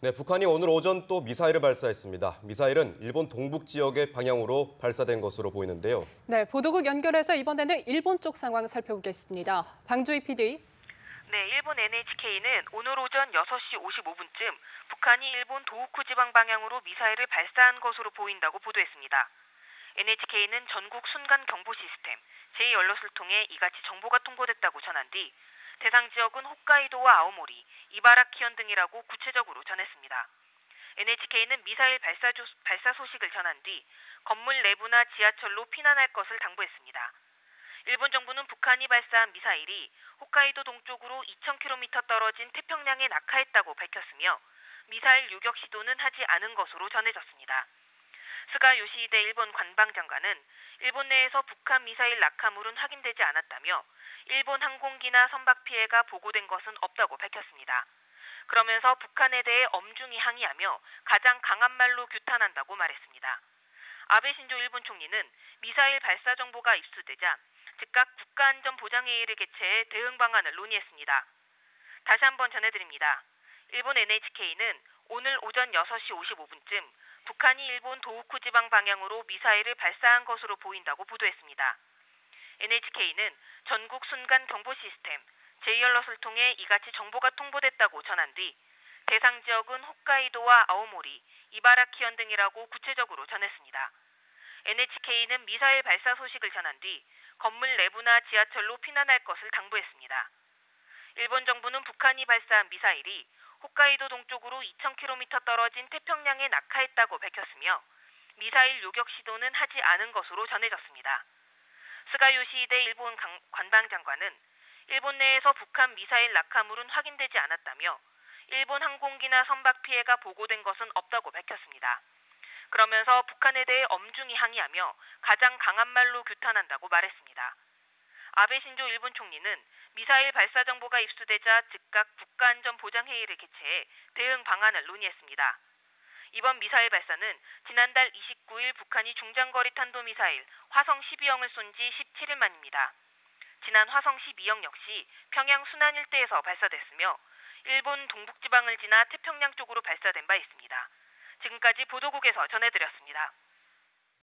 네, 북한이 오늘 오전 또 미사일을 발사했습니다. 미사일은 일본 동북 지역의 방향으로 발사된 것으로 보이는데요. 네, 보도국 연결해서 이번에는 일본 쪽 상황 살펴보겠습니다. 방주희 PD. 네, 일본 NHK는 오늘 오전 6시 55분쯤 북한이 일본 도호쿠 지방 방향으로 미사일을 발사한 것으로 보인다고 보도했습니다. NHK는 전국 순간 경보 시스템 제2언론을 통해 이같이 정보가 통보됐다고 전한 뒤 대상 지역은 홋카이도와 아오모리, 이바라키현 등이라고 구체적으로 전했습니다. NHK는 미사일 발사 소식을 전한 뒤 건물 내부나 지하철로 피난할 것을 당부했습니다. 일본 정부는 북한이 발사한 미사일이 홋카이도 동쪽으로 2,000km 떨어진 태평양에 낙하했다고 밝혔으며 미사일 요격 시도는 하지 않은 것으로 전해졌습니다. 스가 요시히데 일본 관방장관은 일본 내에서 북한 미사일 낙하물은 확인되지 않았다며 일본 항공기나 선박 피해가 보고된 것은 없다고 밝혔습니다. 그러면서 북한에 대해 엄중히 항의하며 가장 강한 말로 규탄한다고 말했습니다. 아베 신조 일본 총리는 미사일 발사 정보가 입수되자 즉각 국가안전보장회의를 개최해 대응 방안을 논의했습니다. 다시 한번 전해드립니다. 일본 NHK는 오늘 오전 6시 55분쯤 북한이 일본 도호쿠 지방 방향으로 미사일을 발사한 것으로 보인다고 보도했습니다. NHK는 전국 순간 경보 시스템 제2언론을 통해 이같이 정보가 통보됐다고 전한 뒤 대상 지역은 홋카이도와 아오모리, 이바라키현 등이라고 구체적으로 전했습니다. NHK는 미사일 발사 소식을 전한 뒤 건물 내부나 지하철로 피난할 것을 당부했습니다. 일본 정부는 북한이 발사한 미사일이 홋카이도 동쪽으로 2,000km 떨어진 태평양에 낙하했다고 밝혔으며 미사일 요격 시도는 하지 않은 것으로 전해졌습니다. 스가 요시히데 일본 관방장관은 일본 내에서 북한 미사일 낙하물은 확인되지 않았다며 일본 항공기나 선박 피해가 보고된 것은 없다고 밝혔습니다. 그러면서 북한에 대해 엄중히 항의하며 가장 강한 말로 규탄한다고 말했습니다. 아베 신조 일본 총리는 미사일 발사 정보가 입수되자 즉각 국가안전보장회의를 개최해 대응 방안을 논의했습니다. 이번 미사일 발사는 지난달 29일 북한이 중장거리 탄도미사일 화성 12형을 쏜 지 17일 만입니다. 지난 화성 12형 역시 평양 순안 일대에서 발사됐으며 일본 동북지방을 지나 태평양 쪽으로 발사된 바 있습니다. 지금까지 보도국에서 전해드렸습니다.